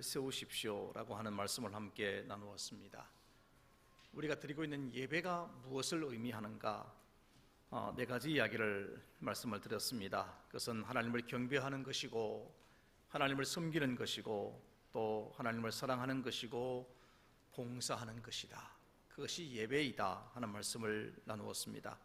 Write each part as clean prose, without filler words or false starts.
교회를 세우십시오라고 하는 말씀을 함께 나누었습니다. 우리가 드리고 있는 예배가 무엇을 의미하는가? 네 가지 이야기를 말씀을 드렸습니다. 그것은 하나님을 경배하는 것이고, 하나님을 섬기는 것이고, 또 하나님을 사랑하는 것이고, 봉사하는 것이다. 그것이 예배이다 하는 말씀을 나누었습니다.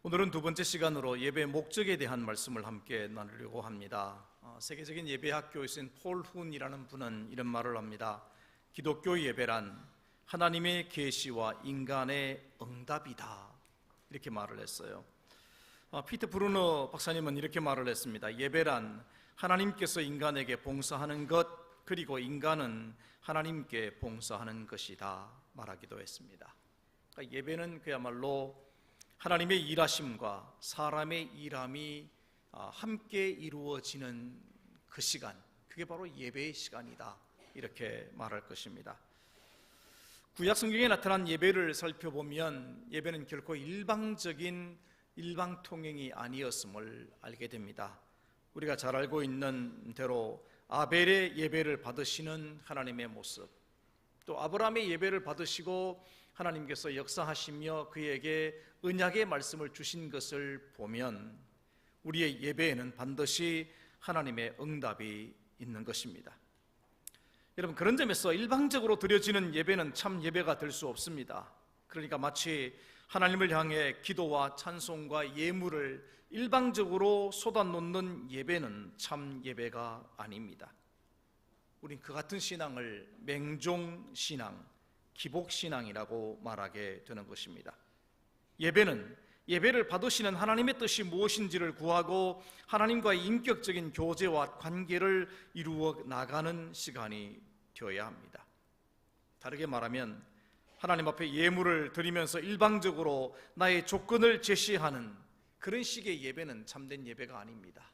오늘은 두 번째 시간으로 예배의 목적에 대한 말씀을 함께 나누려고 합니다. 세계적인 예배학교이신 폴 훈이라는 분은 이런 말을 합니다. 기독교 예배란 하나님의 계시와 인간의 응답이다, 이렇게 말을 했어요. 피터 브루너 박사님은 이렇게 말을 했습니다. 예배란 하나님께서 인간에게 봉사하는 것, 그리고 인간은 하나님께 봉사하는 것이다 말하기도 했습니다. 그러니까 예배는 그야말로 하나님의 일하심과 사람의 일함이 함께 이루어지는 그 시간, 그게 바로 예배의 시간이다, 이렇게 말할 것입니다. 구약 성경에 나타난 예배를 살펴보면 예배는 결코 일방적인 일방통행이 아니었음을 알게 됩니다. 우리가 잘 알고 있는 대로 아벨의 예배를 받으시는 하나님의 모습, 또 아브라함의 예배를 받으시고 하나님께서 역사하시며 그에게 언약의 말씀을 주신 것을 보면 우리의 예배에는 반드시 하나님의 응답이 있는 것입니다. 여러분, 그런 점에서 일방적으로 드려지는 예배는 참 예배가 될 수 없습니다. 그러니까 마치 하나님을 향해 기도와 찬송과 예물을 일방적으로 쏟아놓는 예배는 참 예배가 아닙니다. 우린 그 같은 신앙을 맹종신앙, 기복신앙이라고 말하게 되는 것입니다. 예배를 받으시는 하나님의 뜻이 무엇인지를 구하고 하나님과의 인격적인 교제와 관계를 이루어 나가는 시간이 되어야 합니다. 다르게 말하면 하나님 앞에 예물을 드리면서 일방적으로 나의 조건을 제시하는 그런 식의 예배는 참된 예배가 아닙니다.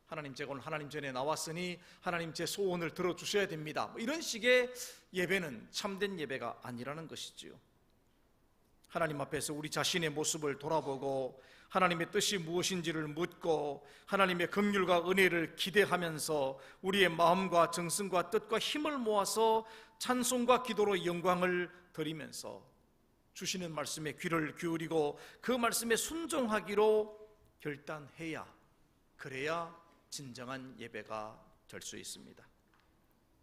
하나님, 제가 오늘 하나님 전에 나왔으니 하나님 제 소원을 들어주셔야 됩니다, 이런 식의 예배는 참된 예배가 아니라는 것이지요. 하나님 앞에서 우리 자신의 모습을 돌아보고 하나님의 뜻이 무엇인지를 묻고 하나님의 긍휼과 은혜를 기대하면서 우리의 마음과 정성과 뜻과 힘을 모아서 찬송과 기도로 영광을 드리면서 주시는 말씀에 귀를 기울이고 그 말씀에 순종하기로 결단해야, 그래야 진정한 예배가 될 수 있습니다.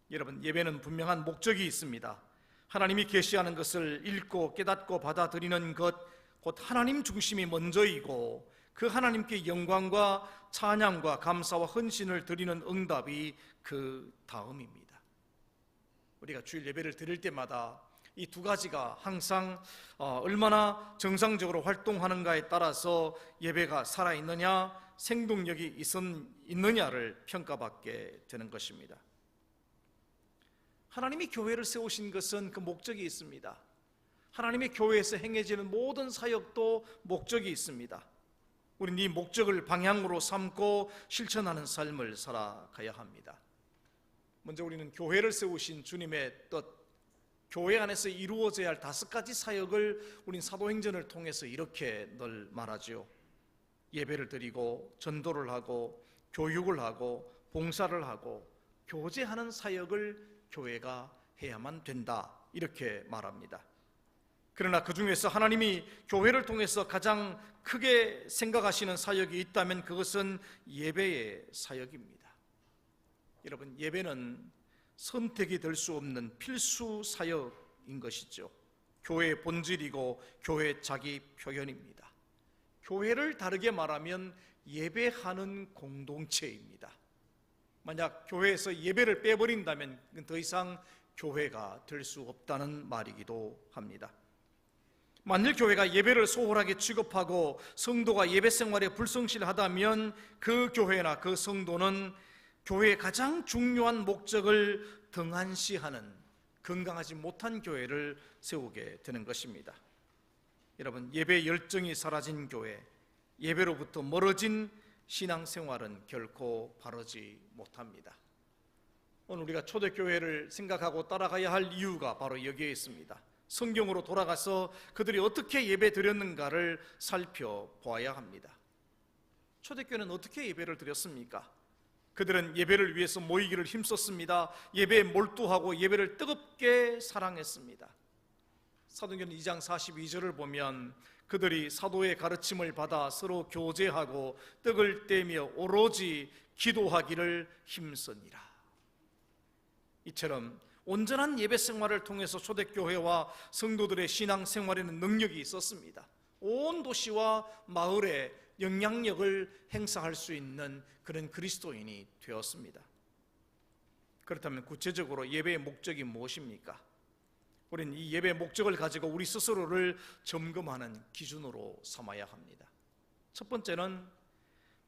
여러분, 예배는 분명한 목적이 있습니다. 하나님이 계시하는 것을 읽고 깨닫고 받아들이는 것, 곧 하나님 중심이 먼저이고 그 하나님께 영광과 찬양과 감사와 헌신을 드리는 응답이 그 다음입니다. 우리가 주일 예배를 드릴 때마다 이 두 가지가 항상 얼마나 정상적으로 활동하는가에 따라서 예배가 살아있느냐, 생동력이 있느냐를 평가받게 되는 것입니다. 하나님이 교회를 세우신 것은 그 목적이 있습니다. 하나님의 교회에서 행해지는 모든 사역도 목적이 있습니다. 우리는 이 목적을 방향으로 삼고 실천하는 삶을 살아가야 합니다. 먼저 우리는 교회를 세우신 주님의 뜻, 교회 안에서 이루어져야 할 5가지 사역을 우린 사도행전을 통해서 이렇게 늘 말하죠. 예배를 드리고 전도를 하고 교육을 하고 봉사를 하고 교제하는 사역을 교회가 해야만 된다, 이렇게 말합니다. 그러나 그 중에서 하나님이 교회를 통해서 가장 크게 생각하시는 사역이 있다면 그것은 예배의 사역입니다. 여러분, 예배는 선택이 될 수 없는 필수 사역인 것이죠. 교회의 본질이고 교회의 자기 표현입니다. 교회를 다르게 말하면 예배하는 공동체입니다. 만약 교회에서 예배를 빼버린다면 더 이상 교회가 될 수 없다는 말이기도 합니다. 만일 교회가 예배를 소홀하게 취급하고 성도가 예배 생활에 불성실하다면 그 교회나 그 성도는 교회의 가장 중요한 목적을 등한시하는 건강하지 못한 교회를 세우게 되는 것입니다. 여러분, 예배의 열정이 사라진 교회, 예배로부터 멀어진 신앙생활은 결코 바르지 못합니다. 오늘 우리가 초대교회를 생각하고 따라가야 할 이유가 바로 여기에 있습니다. 성경으로 돌아가서 그들이 어떻게 예배 드렸는가를 살펴보아야 합니다. 초대교회는 어떻게 예배를 드렸습니까? 그들은 예배를 위해서 모이기를 힘썼습니다. 예배에 몰두하고 예배를 뜨겁게 사랑했습니다. 사도행전 2장 42절을 보면 그들이 사도의 가르침을 받아 서로 교제하고 떡을 떼며 오로지 기도하기를 힘쓰니라. 이처럼 온전한 예배 생활을 통해서 초대교회와 성도들의 신앙 생활에는 능력이 있었습니다. 온 도시와 마을에 영향력을 행사할 수 있는 그런 그리스도인이 되었습니다. 그렇다면 구체적으로 예배의 목적이 무엇입니까? 우리는 이 예배의 목적을 가지고 우리 스스로를 점검하는 기준으로 삼아야 합니다. 첫 번째는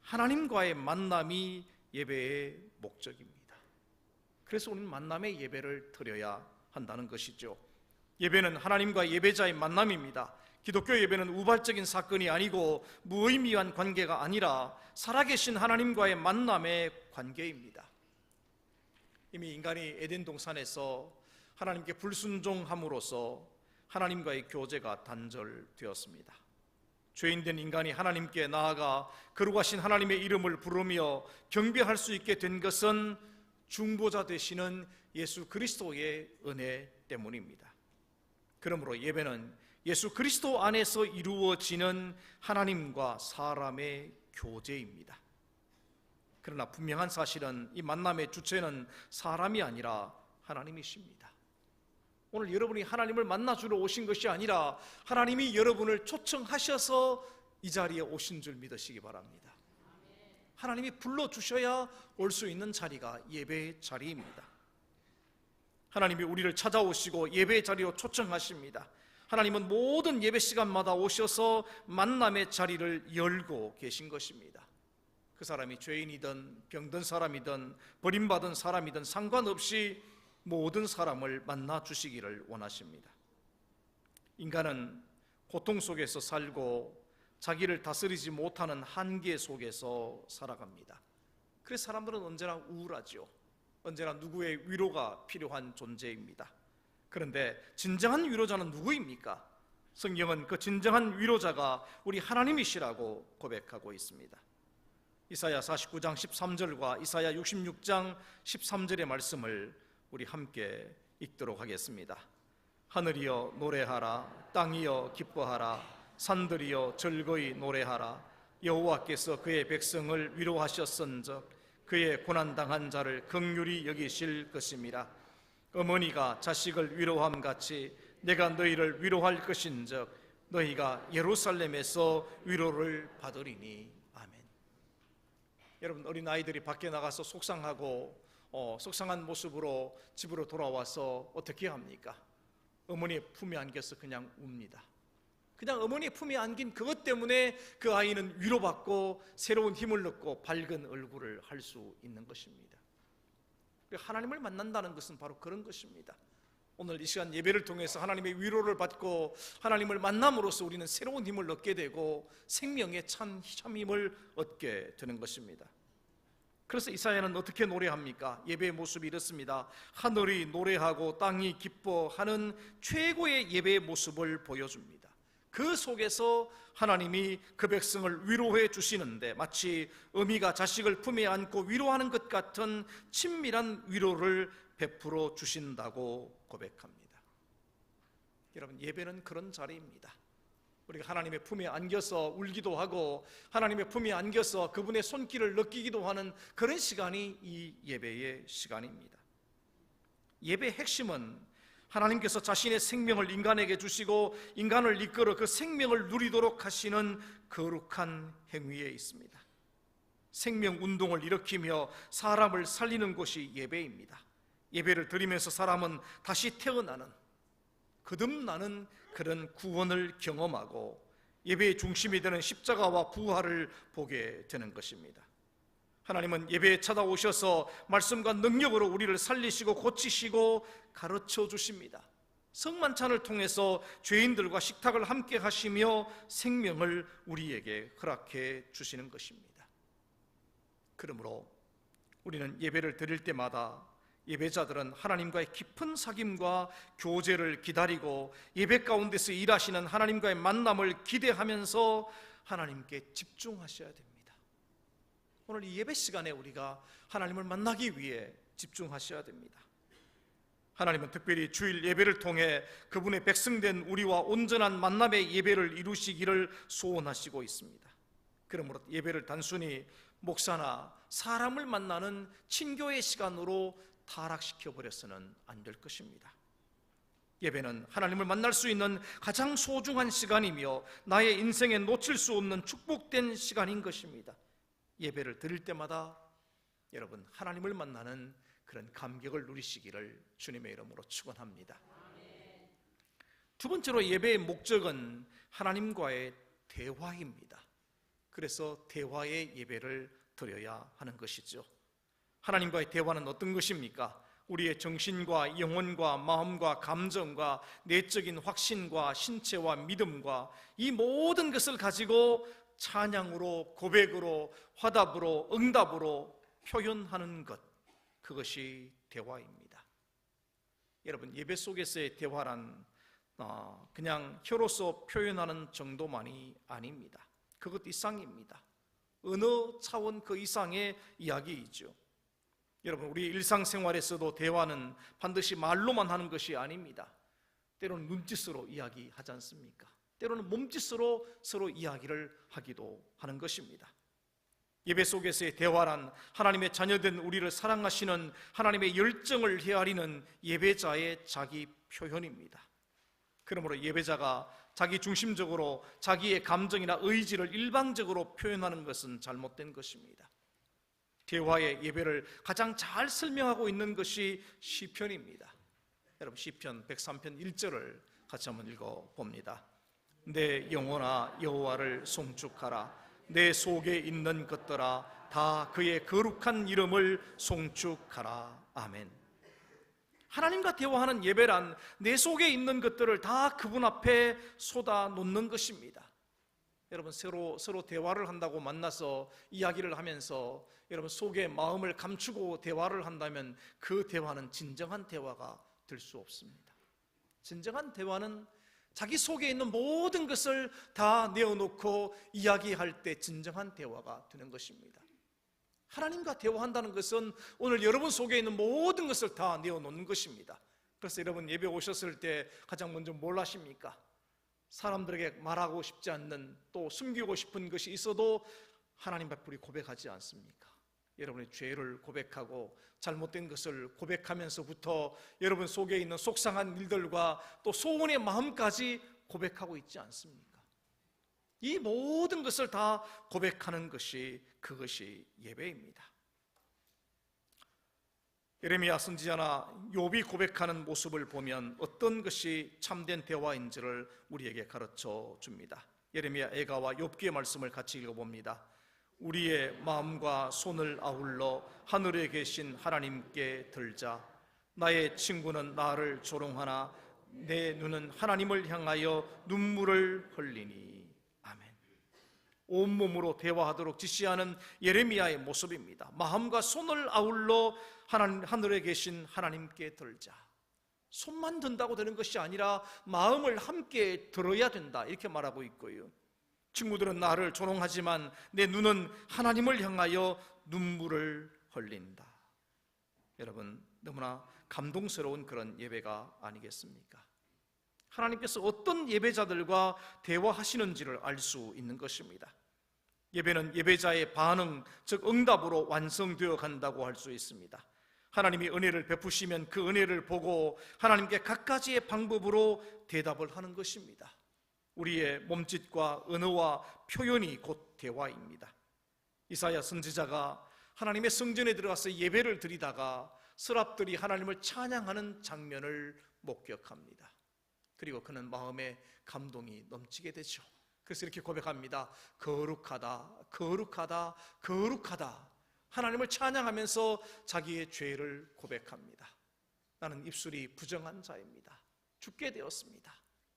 하나님과의 만남이 예배의 목적입니다. 그래서 우리는 만남의 예배를 드려야 한다는 것이죠. 예배는 하나님과 예배자의 만남입니다. 기독교 예배는 우발적인 사건이 아니고 무의미한 관계가 아니라 살아계신 하나님과의 만남의 관계입니다. 이미 인간이 에덴 동산에서 하나님께 불순종함으로써 하나님과의 교제가 단절되었습니다. 죄인된 인간이 하나님께 나아가 거룩하신 하나님의 이름을 부르며 경배할 수 있게 된 것은 중보자 되시는 예수 그리스도의 은혜 때문입니다. 그러므로 예배는 예수 그리스도 안에서 이루어지는 하나님과 사람의 교제입니다. 그러나 분명한 사실은 이 만남의 주체는 사람이 아니라 하나님이십니다. 오늘 여러분이 하나님을 만나주러 오신 것이 아니라 하나님이 여러분을 초청하셔서 이 자리에 오신 줄 믿으시기 바랍니다. 하나님이 불러주셔야 올 수 있는 자리가 예배의 자리입니다. 하나님이 우리를 찾아오시고 예배의 자리로 초청하십니다. 하나님은 모든 예배 시간마다 오셔서 만남의 자리를 열고 계신 것입니다. 그 사람이 죄인이든 병든 사람이든 버림받은 사람이든 상관없이 모든 사람을 만나 주시기를 원하십니다. 인간은 고통 속에서 살고 자기를 다스리지 못하는 한계 속에서 살아갑니다. 그래서 사람들은 언제나 우울하죠. 언제나 누구의 위로가 필요한 존재입니다. 그런데 진정한 위로자는 누구입니까? 성경은 그 진정한 위로자가 우리 하나님이시라고 고백하고 있습니다. 이사야 49장 13절과 이사야 66장 13절의 말씀을 우리 함께 읽도록 하겠습니다. 하늘이여 노래하라, 땅이여 기뻐하라, 산들이여 즐거이 노래하라. 여호와께서 그의 백성을 위로하셨은즉 그의 고난당한 자를 긍휼히 여기실 것임이라. 어머니가 자식을 위로함 같이 내가 너희를 위로할 것인즉 너희가 예루살렘에서 위로를 받으리니. 아멘. 여러분, 어린아이들이 밖에 나가서 속상하고 속상한 모습으로 집으로 돌아와서 어떻게 합니까? 어머니의 품에 안겨서 그냥 웁니다. 그냥 어머니의 품에 안긴 그것 때문에 그 아이는 위로받고 새로운 힘을 얻고 밝은 얼굴을 할 수 있는 것입니다. 하나님을 만난다는 것은 바로 그런 것입니다. 오늘 이 시간 예배를 통해서 하나님의 위로를 받고 하나님을 만남으로써 우리는 새로운 힘을 얻게 되고 생명의 참 힘을 얻게 되는 것입니다. 그래서 이사야는 어떻게 노래합니까? 예배의 모습이 이렇습니다. 하늘이 노래하고 땅이 기뻐하는 최고의 예배의 모습을 보여줍니다. 그 속에서 하나님이 그 백성을 위로해 주시는데 마치 어미가 자식을 품에 안고 위로하는 것 같은 친밀한 위로를 베풀어 주신다고 고백합니다. 여러분, 예배는 그런 자리입니다. 우리가 하나님의 품에 안겨서 울기도 하고 하나님의 품에 안겨서 그분의 손길을 느끼기도 하는 그런 시간이 이 예배의 시간입니다. 예배의 핵심은 하나님께서 자신의 생명을 인간에게 주시고 인간을 이끌어 그 생명을 누리도록 하시는 거룩한 행위에 있습니다. 생명 운동을 일으키며 사람을 살리는 곳이 예배입니다. 예배를 드리면서 사람은 다시 태어나는, 거듭나는 그런 구원을 경험하고 예배의 중심이 되는 십자가와 부활을 보게 되는 것입니다. 하나님은 예배에 찾아오셔서 말씀과 능력으로 우리를 살리시고 고치시고 가르쳐 주십니다. 성만찬을 통해서 죄인들과 식탁을 함께 하시며 생명을 우리에게 허락해 주시는 것입니다. 그러므로 우리는 예배를 드릴 때마다 예배자들은 하나님과의 깊은 사귐과 교제를 기다리고 예배 가운데서 일하시는 하나님과의 만남을 기대하면서 하나님께 집중하셔야 됩니다. 오늘 이 예배 시간에 우리가 하나님을 만나기 위해 집중하셔야 됩니다. 하나님은 특별히 주일 예배를 통해 그분의 백성된 우리와 온전한 만남의 예배를 이루시기를 소원하시고 있습니다. 그러므로 예배를 단순히 목사나 사람을 만나는 친교의 시간으로 타락시켜버려서는 안 될 것입니다. 예배는 하나님을 만날 수 있는 가장 소중한 시간이며 나의 인생에 놓칠 수 없는 축복된 시간인 것입니다. 예배를 드릴 때마다 여러분 하나님을 만나는 그런 감격을 누리시기를 주님의 이름으로 축원합니다. 두 번째로 예배의 목적은 하나님과의 대화입니다. 그래서 대화의 예배를 드려야 하는 것이죠. 하나님과의 대화는 어떤 것입니까? 우리의 정신과 영혼과 마음과 감정과 내적인 확신과 신체와 믿음과 이 모든 것을 가지고 찬양으로, 고백으로, 화답으로, 응답으로 표현하는 것, 그것이 대화입니다. 여러분, 예배 속에서의 대화란 그냥 혀로서 표현하는 정도만이 아닙니다. 그것 이상입니다. 어느 차원 그 이상의 이야기이죠. 여러분, 우리 일상생활에서도 대화는 반드시 말로만 하는 것이 아닙니다. 때로는 눈짓으로 이야기하지 않습니까? 때로는 몸짓으로 서로 이야기를 하기도 하는 것입니다. 예배 속에서의 대화란 하나님의 자녀된 우리를 사랑하시는 하나님의 열정을 헤아리는 예배자의 자기 표현입니다. 그러므로 예배자가 자기 중심적으로 자기의 감정이나 의지를 일방적으로 표현하는 것은 잘못된 것입니다. 대화의 예배를 가장 잘 설명하고 있는 것이 시편입니다. 여러분, 시편 103편 1절을 같이 한번 읽어봅니다. 내 영혼아 여호와를 송축하라. 내 속에 있는 것들아 다 그의 거룩한 이름을 송축하라. 아멘. 하나님과 대화하는 예배란 내 속에 있는 것들을 다 그분 앞에 쏟아 놓는 것입니다. 여러분, 서로 대화를 한다고 만나서 이야기를 하면서 여러분 속에 마음을 감추고 대화를 한다면 그 대화는 진정한 대화가 될 수 없습니다. 진정한 대화는 자기 속에 있는 모든 것을 다 내어놓고 이야기할 때 진정한 대화가 되는 것입니다. 하나님과 대화한다는 것은 오늘 여러분 속에 있는 모든 것을 다 내어놓는 것입니다. 그래서 여러분 예배 오셨을 때 가장 먼저 뭘 하십니까? 사람들에게 말하고 싶지 않는, 또 숨기고 싶은 것이 있어도 하나님 앞에 우리 고백하지 않습니까? 여러분의 죄를 고백하고 잘못된 것을 고백하면서부터 여러분 속에 있는 속상한 일들과 또 소원의 마음까지 고백하고 있지 않습니까? 이 모든 것을 다 고백하는 것이, 그것이 예배입니다. 예레미야 선지자나 욥이 고백하는 모습을 보면 어떤 것이 참된 대화인지를 우리에게 가르쳐 줍니다. 예레미야 애가와 욥기의 말씀을 같이 읽어봅니다. 우리의 마음과 손을 아울러 하늘에 계신 하나님께 들자. 나의 친구는 나를 조롱하나 내 눈은 하나님을 향하여 눈물을 흘리니. 아멘. 온몸으로 대화하도록 지시하는 예레미야의 모습입니다. 마음과 손을 아울러 하늘에 계신 하나님께 들자. 손만 든다고 되는 것이 아니라 마음을 함께 들어야 된다, 이렇게 말하고 있고요. 친구들은 나를 조롱하지만 내 눈은 하나님을 향하여 눈물을 흘린다. 여러분, 너무나 감동스러운 그런 예배가 아니겠습니까? 하나님께서 어떤 예배자들과 대화하시는지를 알 수 있는 것입니다. 예배는 예배자의 반응, 즉 응답으로 완성되어 간다고 할 수 있습니다. 하나님이 은혜를 베푸시면 그 은혜를 보고 하나님께 각가지의 방법으로 대답을 하는 것입니다. 우리의 몸짓과 언어와 표현이 곧 대화입니다. 이사야 선지자가 하나님의 성전에 들어가서 예배를 드리다가 서랍들이 하나님을 찬양하는 장면을 목격합니다. 그리고 그는 마음에 감동이 넘치게 되죠. 그래서 이렇게 고백합니다. 거룩하다, 거룩하다, 거룩하다. 하나님을 찬양하면서 자기의 죄를 고백합니다. 나는 입술이 부정한 자입니다. 죽게 되었습니다.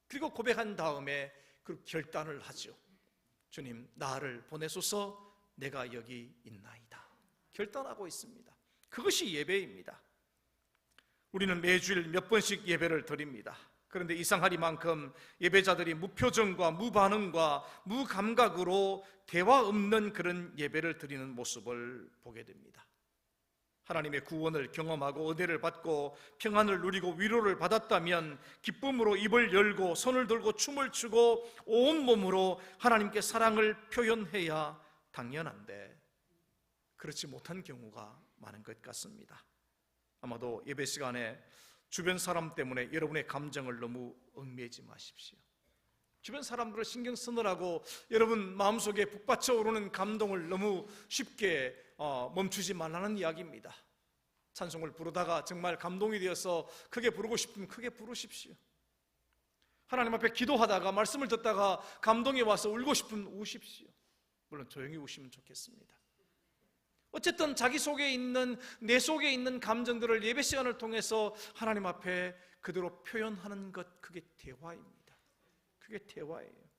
그리고 고백한 다음에 그 결단을 하죠. 주님, 나를 보내소서. 내가 여기 있나이다. 결단하고 있습니다. 그것이 예배입니다. 우리는 매주일 몇 번씩 예배를 드립니다. 그런데 이상하리만큼 예배자들이 무표정과 무반응과 무감각으로 대화 없는 그런 예배를 드리는 모습을 보게 됩니다. 하나님의 구원을 경험하고 은혜를 받고 평안을 누리고 위로를 받았다면 기쁨으로 입을 열고 손을 들고 춤을 추고 온몸으로 하나님께 사랑을 표현해야 당연한데 그렇지 못한 경우가 많은 것 같습니다. 아마도 예배 시간에 주변 사람 때문에 여러분의 감정을 너무 얽매이지 마십시오. 주변 사람들을 신경 쓰느라고 여러분 마음속에 북받쳐 오르는 감동을 너무 쉽게 멈추지 말라는 이야기입니다. 찬송을 부르다가 정말 감동이 되어서 크게 부르고 싶으면 크게 부르십시오. 하나님 앞에 기도하다가 말씀을 듣다가 감동이 와서 울고 싶으면 우십시오. 물론 조용히 우시면 좋겠습니다. 어쨌든 자기 속에 있는, 내 속에 있는 감정들을 예배 시간을 통해서 하나님 앞에 그대로 표현하는 것, 그게 대화입니다. 그게 대화예요.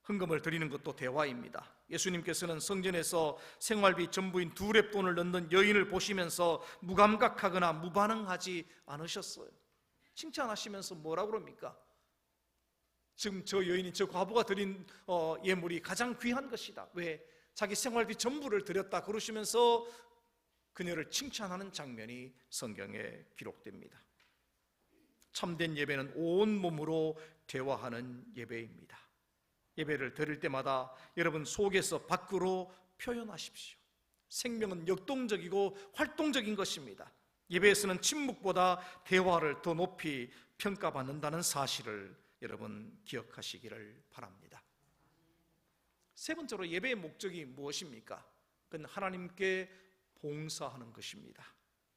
헌금을 드리는 것도 대화입니다. 예수님께서는 성전에서 생활비 전부인 2렙돈을 넣는 여인을 보시면서 무감각하거나 무반응하지 않으셨어요. 칭찬하시면서 뭐라고 그럽니까? 지금 저 여인이, 저 과부가 드린 예물이 가장 귀한 것이다. 왜? 자기 생활비 전부를 드렸다 그러시면서 그녀를 칭찬하는 장면이 성경에 기록됩니다. 참된 예배는 온 몸으로 대화하는 예배입니다. 예배를 드릴 때마다 여러분 속에서 밖으로 표현하십시오. 생명은 역동적이고 활동적인 것입니다. 예배에서는 침묵보다 대화를 더 높이 평가받는다는 사실을 여러분 기억하시기를 바랍니다. 세 번째로 예배의 목적이 무엇입니까? 그건 하나님께 봉사하는 것입니다.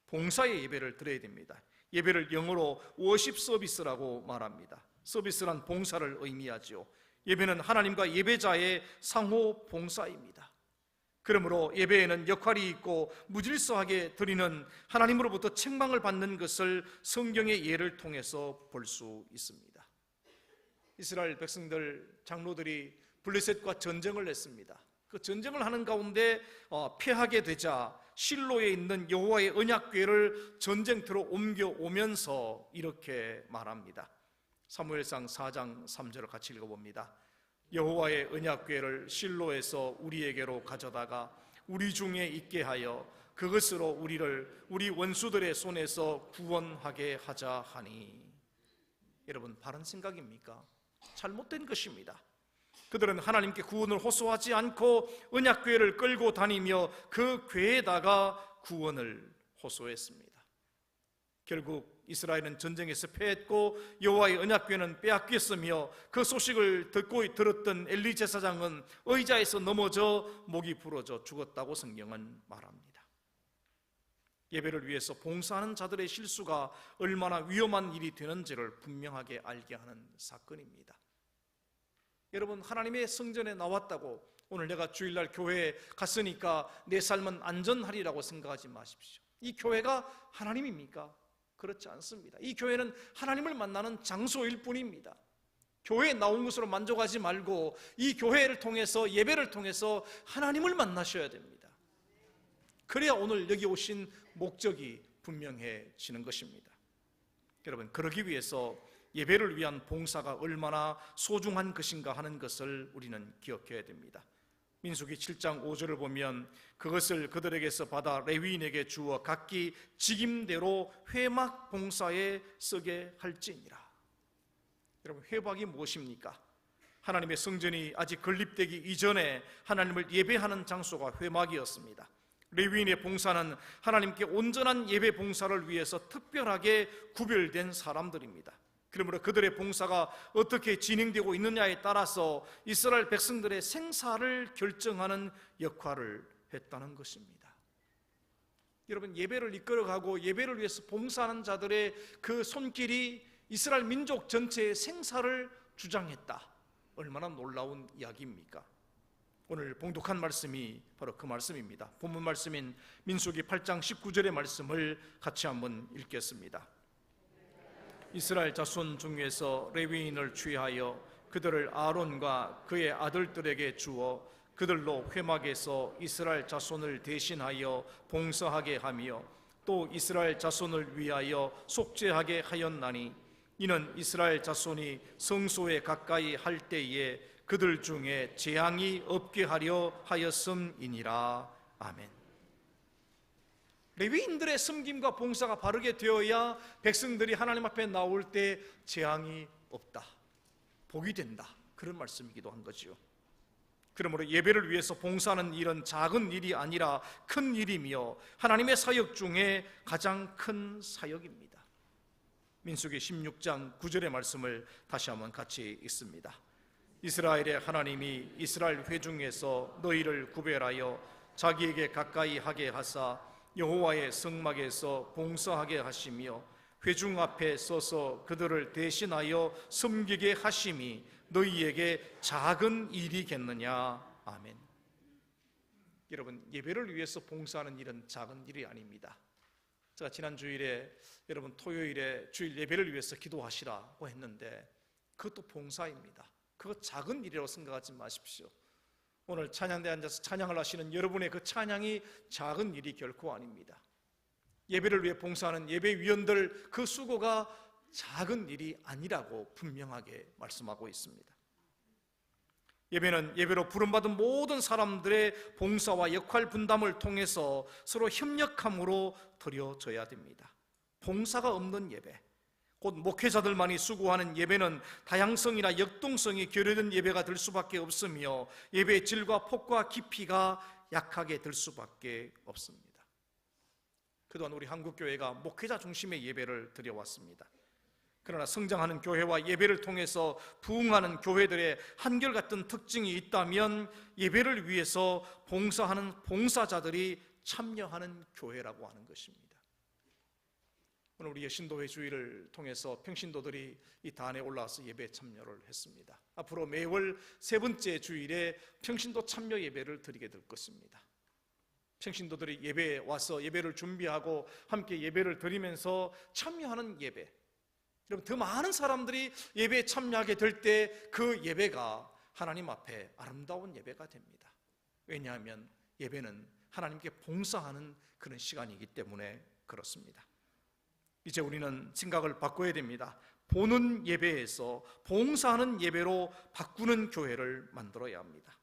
봉사의 예배를 드려야 됩니다. 예배를 영어로 워십 서비스라고 말합니다. 서비스란 봉사를 의미하죠. 예배는 하나님과 예배자의 상호 봉사입니다. 그러므로 예배에는 역할이 있고 무질서하게 드리는 하나님으로부터 책망을 받는 것을 성경의 예를 통해서 볼 수 있습니다. 이스라엘 백성들, 장로들이 블레셋과 전쟁을 했습니다. 그 전쟁을 하는 가운데 패하게 되자 실로에 있는 여호와의 언약궤를 전쟁터로 옮겨오면서 이렇게 말합니다. 사무엘상 4장 3절을 같이 읽어봅니다. 여호와의 언약궤를 실로에서 우리에게로 가져다가 우리 중에 있게 하여 그것으로 우리를 우리 원수들의 손에서 구원하게 하자 하니. 여러분, 바른 생각입니까? 잘못된 것입니다. 그들은 하나님께 구원을 호소하지 않고 언약궤를 끌고 다니며 그 궤에다가 구원을 호소했습니다. 결국 이스라엘은 전쟁에서 패했고 여호와의 언약궤는 빼앗겼으며 그 소식을 들었던 엘리 제사장은 의자에서 넘어져 목이 부러져 죽었다고 성경은 말합니다. 예배를 위해서 봉사하는 자들의 실수가 얼마나 위험한 일이 되는지를 분명하게 알게 하는 사건입니다. 여러분, 하나님의 성전에 나왔다고 오늘 내가 주일날 교회에 갔으니까 내 삶은 안전하리라고 생각하지 마십시오. 이 교회가 하나님입니까? 그렇지 않습니다. 이 교회는 하나님을 만나는 장소일 뿐입니다. 교회에 나온 것으로 만족하지 말고 이 교회를 통해서, 예배를 통해서 하나님을 만나셔야 됩니다. 그래야 오늘 여기 오신 목적이 분명해지는 것입니다. 여러분, 그러기 위해서 예배를 위한 봉사가 얼마나 소중한 것인가 하는 것을 우리는 기억해야 됩니다. 민수기 7장 5절을 보면 그것을 그들에게서 받아 레위인에게 주어 각기 직임대로 회막 봉사에 쓰게 할지니라. 여러분, 회막이 무엇입니까? 하나님의 성전이 아직 건립되기 이전에 하나님을 예배하는 장소가 회막이었습니다. 레위인의 봉사는 하나님께 온전한 예배 봉사를 위해서 특별하게 구별된 사람들입니다. 그러므로 그들의 봉사가 어떻게 진행되고 있느냐에 따라서 이스라엘 백성들의 생사를 결정하는 역할을 했다는 것입니다. 여러분, 예배를 이끌어가고 예배를 위해서 봉사하는 자들의 그 손길이 이스라엘 민족 전체의 생사를 주장했다. 얼마나 놀라운 이야기입니까? 오늘 봉독한 말씀이 바로 그 말씀입니다. 본문 말씀인 민수기 8장 19절의 말씀을 같이 한번 읽겠습니다. 이스라엘 자손 중에서 레위인을 취하여 그들을 아론과 그의 아들들에게 주어 그들로 회막에서 이스라엘 자손을 대신하여 봉사하게 하며 또 이스라엘 자손을 위하여 속죄하게 하였나니 이는 이스라엘 자손이 성소에 가까이 할 때에 그들 중에 재앙이 없게 하려 하였음이니라. 아멘. 레위인들의 섬김과 봉사가 바르게 되어야 백성들이 하나님 앞에 나올 때 재앙이 없다, 복이 된다, 그런 말씀이기도 한 거죠. 그러므로 예배를 위해서 봉사하는 일은 작은 일이 아니라 큰 일이며 하나님의 사역 중에 가장 큰 사역입니다. 민수기 16장 9절의 말씀을 다시 한번 같이 읽습니다. 이스라엘의 하나님이 이스라엘 회중에서 너희를 구별하여 자기에게 가까이 하게 하사 여호와의 성막에서 봉사하게 하시며 회중 앞에 서서 그들을 대신하여 섬기게 하심이 너희에게 작은 일이겠느냐. 아멘. 여러분, 예배를 위해서 봉사하는 일은 작은 일이 아닙니다. 제가 지난 주일에 여러분 토요일에 주일 예배를 위해서 기도하시라고 했는데 그것도 봉사입니다. 그거 작은 일이라고 생각하지 마십시오. 오늘 찬양대에 앉아서 찬양을 하시는 여러분의 그 찬양이 작은 일이 결코 아닙니다. 예배를 위해 봉사하는 예배위원들 그 수고가 작은 일이 아니라고 분명하게 말씀하고 있습니다. 예배는 예배로 부름받은 모든 사람들의 봉사와 역할 분담을 통해서 서로 협력함으로 드려져야 됩니다. 봉사가 없는 예배, 곧 목회자들만이 수고하는 예배는 다양성이나 역동성이 결여된 예배가 될 수밖에 없으며 예배의 질과 폭과 깊이가 약하게 될 수밖에 없습니다. 그동안 우리 한국교회가 목회자 중심의 예배를 드려왔습니다. 그러나 성장하는 교회와 예배를 통해서 부흥하는 교회들의 한결같은 특징이 있다면 예배를 위해서 봉사하는 봉사자들이 참여하는 교회라고 하는 것입니다. 오늘 우리 신도회 주일을 통해서 평신도들이 이 단에 올라와서 예배에 참여를 했습니다. 앞으로 매월 세 번째 주일에 평신도 참여 예배를 드리게 될 것입니다. 평신도들이 예배에 와서 예배를 준비하고 함께 예배를 드리면서 참여하는 예배, 여러분 더 많은 사람들이 예배에 참여하게 될 때 그 예배가 하나님 앞에 아름다운 예배가 됩니다. 왜냐하면 예배는 하나님께 봉사하는 그런 시간이기 때문에 그렇습니다. 이제 우리는 생각을 바꿔야 됩니다. 보는 예배에서 봉사하는 예배로 바꾸는 교회를 만들어야 합니다.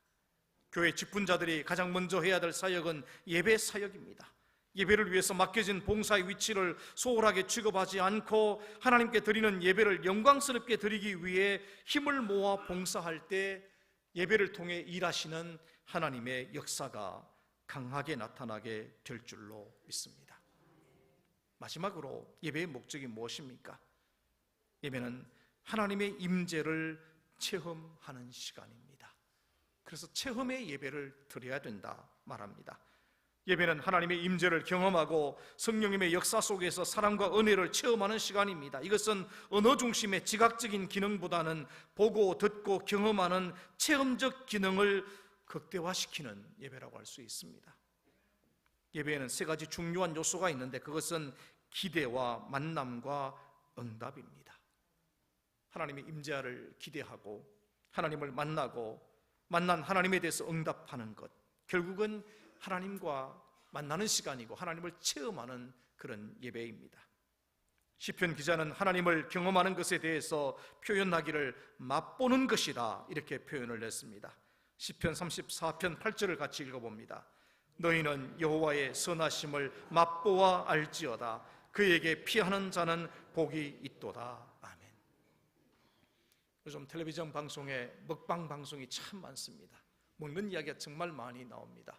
교회 직분자들이 가장 먼저 해야 될 사역은 예배 사역입니다. 예배를 위해서 맡겨진 봉사의 위치를 소홀하게 취급하지 않고 하나님께 드리는 예배를 영광스럽게 드리기 위해 힘을 모아 봉사할 때 예배를 통해 일하시는 하나님의 역사가 강하게 나타나게 될 줄로 믿습니다. 마지막으로 예배의 목적이 무엇입니까? 예배는 하나님의 임재를 체험하는 시간입니다. 그래서 체험의 예배를 드려야 된다 말합니다. 예배는 하나님의 임재를 경험하고 성령님의 역사 속에서 사랑과 은혜를 체험하는 시간입니다. 이것은 언어 중심의 지각적인 기능보다는 보고 듣고 경험하는 체험적 기능을 극대화시키는 예배라고 할 수 있습니다. 예배에는 세 가지 중요한 요소가 있는데 그것은 기대와 만남과 응답입니다. 하나님의 임재를 기대하고 하나님을 만나고 만난 하나님에 대해서 응답하는 것, 결국은 하나님과 만나는 시간이고 하나님을 체험하는 그런 예배입니다. 시편 기자는 하나님을 경험하는 것에 대해서 표현하기를 맛보는 것이다 이렇게 표현을 했습니다. 시편 34편 8절을 같이 읽어봅니다. 너희는 여호와의 선하심을 맛보아 알지어다. 그에게 피하는 자는 복이 있도다. 아멘. 요즘 텔레비전 방송에 먹방 방송이 참 많습니다. 먹는 이야기가 정말 많이 나옵니다.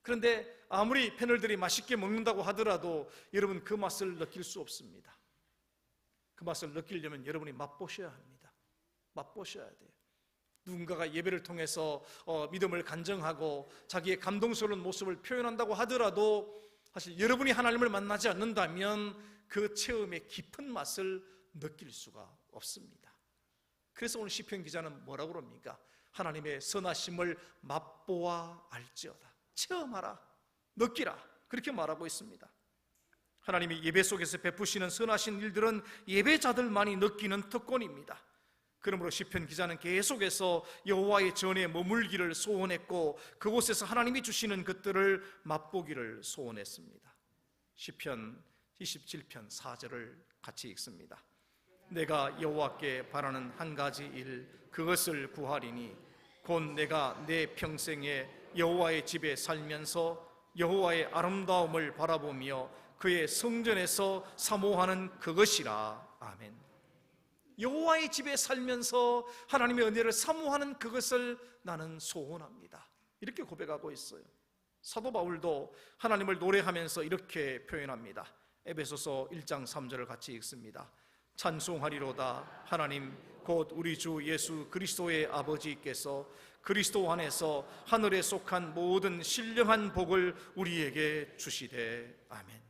그런데 아무리 패널들이 맛있게 먹는다고 하더라도 여러분 그 맛을 느낄 수 없습니다. 그 맛을 느끼려면 여러분이 맛보셔야 합니다. 맛보셔야 돼요. 누군가가 예배를 통해서 믿음을 간증하고 자기의 감동스러운 모습을 표현한다고 하더라도 사실 여러분이 하나님을 만나지 않는다면 그 체험의 깊은 맛을 느낄 수가 없습니다. 그래서 오늘 시편 기자는 뭐라고 그럽니까? 하나님의 선하심을 맛보아 알지어다. 체험하라, 느끼라, 그렇게 말하고 있습니다. 하나님이 예배 속에서 베푸시는 선하신 일들은 예배자들만이 느끼는 특권입니다. 그러므로 시편 기자는 계속해서 여호와의 전에 머물기를 소원했고 그곳에서 하나님이 주시는 것들을 맛보기를 소원했습니다. 시편 27편 4절을 같이 읽습니다. 내가 여호와께 바라는 한 가지 일 그것을 구하리니 곧 내가 내 평생에 여호와의 집에 살면서 여호와의 아름다움을 바라보며 그의 성전에서 사모하는 그것이라. 아멘. 여호와의 집에 살면서 하나님의 은혜를 사모하는 그것을 나는 소원합니다. 이렇게 고백하고 있어요. 사도 바울도 하나님을 노래하면서 이렇게 표현합니다. 에베소서 1장 3절을 같이 읽습니다. 찬송하리로다 하나님 곧 우리 주 예수 그리스도의 아버지께서 그리스도 안에서 하늘에 속한 모든 신령한 복을 우리에게 주시되. 아멘.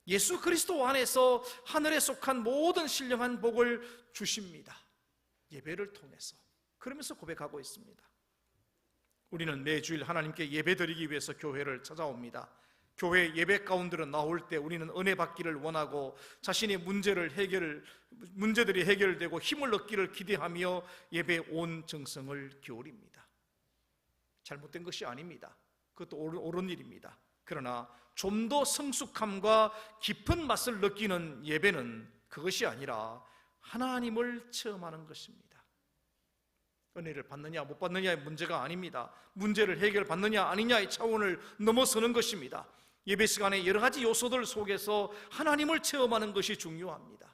예수 그리스도 안에서 하늘에 속한 모든 신령한 복을 주십니다. 예배를 통해서. 그러면서 고백하고 있습니다. 우리는 매주일 하나님께 예배드리기 위해서 교회를 찾아옵니다. 교회 예배 가운데로 나올 때 우리는 은혜 받기를 원하고 자신의 문제들이 해결되고 힘을 얻기를 기대하며 예배에 온 정성을 기울입니다. 잘못된 것이 아닙니다. 그것도 옳은 일입니다. 그러나 좀 더 성숙함과 깊은 맛을 느끼는 예배는 그것이 아니라 하나님을 체험하는 것입니다. 은혜를 받느냐 못 받느냐의 문제가 아닙니다. 문제를 해결받느냐 아니냐의 차원을 넘어서는 것입니다. 예배 시간에 여러 가지 요소들 속에서 하나님을 체험하는 것이 중요합니다.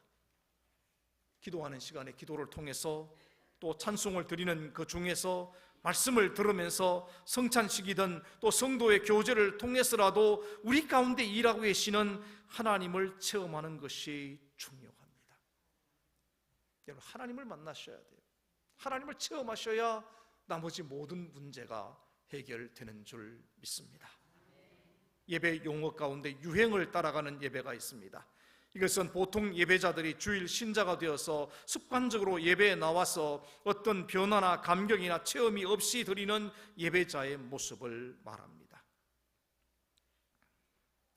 기도하는 시간에 기도를 통해서 또 찬송을 드리는 그 중에서 말씀을 들으면서 성찬식이든 또 성도의 교제를 통해서라도 우리 가운데 일하고 계시는 하나님을 체험하는 것이 중요합니다. 여러분, 하나님을 만나셔야 돼요. 하나님을 체험하셔야 나머지 모든 문제가 해결되는 줄 믿습니다. 예배 용어 가운데 유행을 따라가는 예배가 있습니다. 이것은 보통 예배자들이 주일 신자가 되어서 습관적으로 예배에 나와서 어떤 변화나 감격이나 체험이 없이 드리는 예배자의 모습을 말합니다.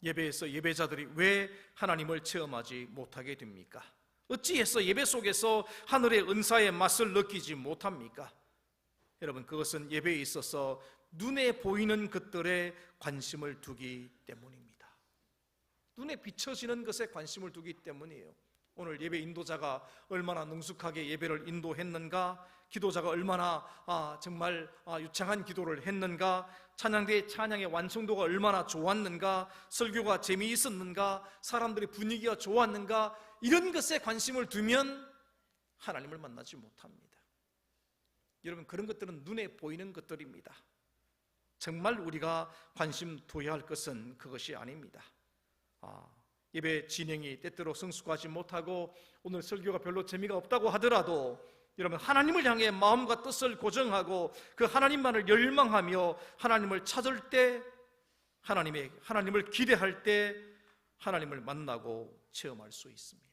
예배에서 예배자들이 왜 하나님을 체험하지 못하게 됩니까? 어찌해서 예배 속에서 하늘의 은사의 맛을 느끼지 못합니까? 여러분, 그것은 예배에 있어서 눈에 보이는 것들에 관심을 두기 때문입니다. 눈에 비춰지는 것에 관심을 두기 때문이에요. 오늘 예배 인도자가 얼마나 능숙하게 예배를 인도했는가, 기도자가 얼마나 정말 유창한 기도를 했는가, 찬양대의 찬양의 완성도가 얼마나 좋았는가, 설교가 재미있었는가, 사람들의 분위기가 좋았는가, 이런 것에 관심을 두면 하나님을 만나지 못합니다. 여러분, 그런 것들은 눈에 보이는 것들입니다. 정말 우리가 관심 둬야 할 것은 그것이 아닙니다. 예배 진행이 때때로 성숙하지 못하고 오늘 설교가 별로 재미가 없다고 하더라도 여러분, 하나님을 향해 마음과 뜻을 고정하고 그 하나님만을 열망하며 하나님을 찾을 때, 하나님을 기대할 때 하나님을 만나고 체험할 수 있습니다.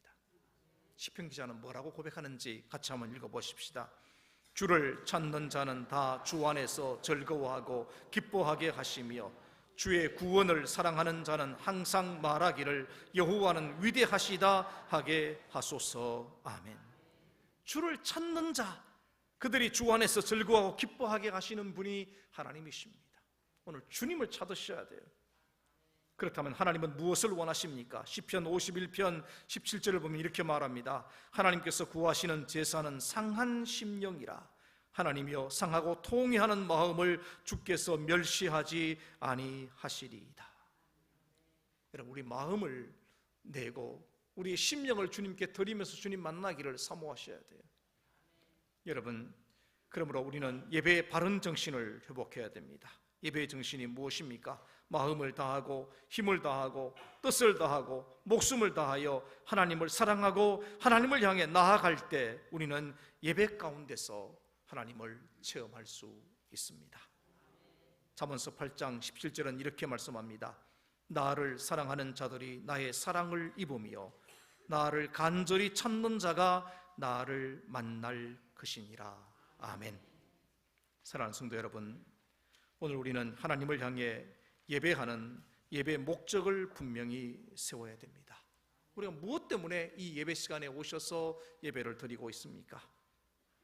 시편 기자는 뭐라고 고백하는지 같이 한번 읽어보십시다. 주를 찾는 자는 다 주 안에서 즐거워하고 기뻐하게 하시며 주의 구원을 사랑하는 자는 항상 말하기를 여호와는 위대하시다 하게 하소서. 아멘. 주를 찾는 자, 그들이 주 안에서 즐거워하고 기뻐하게 하시는 분이 하나님이십니다. 오늘 주님을 찾으셔야 돼요. 그렇다면 하나님은 무엇을 원하십니까? 시편 51편 17절을 보면 이렇게 말합니다. 하나님께서 구하시는 제사는 상한 심령이라. 하나님이여 상하고 통회하는 마음을 주께서 멸시하지 아니하시리이다. 여러분, 우리 마음을 내고 우리의 심령을 주님께 드리면서 주님 만나기를 사모하셔야 돼요. 여러분, 그러므로 우리는 예배의 바른 정신을 회복해야 됩니다. 예배의 정신이 무엇입니까? 마음을 다하고 힘을 다하고 뜻을 다하고 목숨을 다하여 하나님을 사랑하고 하나님을 향해 나아갈 때 우리는 예배 가운데서 하나님을 체험할 수 있습니다. 잠언서 8장 17절은 이렇게 말씀합니다. 나를 사랑하는 자들이 나의 사랑을 입으며 나를 간절히 찾는 자가 나를 만날 것이니라. 아멘. 사랑하는 성도 여러분, 오늘 우리는 하나님을 향해 예배하는 예배의 목적을 분명히 세워야 됩니다. 우리가 무엇 때문에 이 예배 시간에 오셔서 예배를 드리고 있습니까?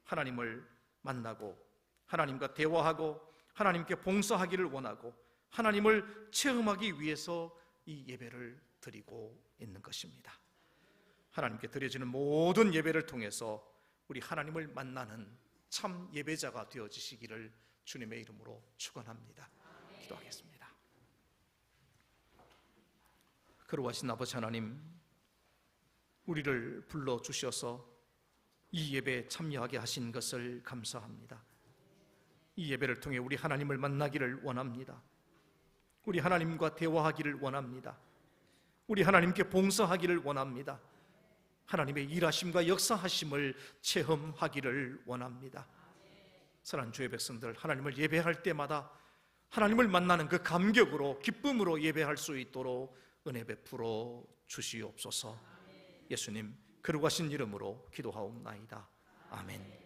하나님을 만나고 하나님과 대화하고 하나님께 봉사하기를 원하고 하나님을 체험하기 위해서 이 예배를 드리고 있는 것입니다. 하나님께 드려지는 모든 예배를 통해서 우리 하나님을 만나는 참 예배자가 되어지시기를 주님의 이름으로 축원합니다. 기도하겠습니다. 거룩하신 아버지 하나님, 우리를 불러주셔서 이 예배에 참여하게 하신 것을 감사합니다. 이 예배를 통해 우리 하나님을 만나기를 원합니다. 우리 하나님과 대화하기를 원합니다. 우리 하나님께 봉사하기를 원합니다. 하나님의 일하심과 역사하심을 체험하기를 원합니다. 사랑하는 주의 백성들, 하나님을 예배할 때마다 하나님을 만나는 그 감격으로, 기쁨으로 예배할 수 있도록 은혜 베풀어 주시옵소서. 예수님 거룩하신 이름으로 기도하옵나이다. 아멘.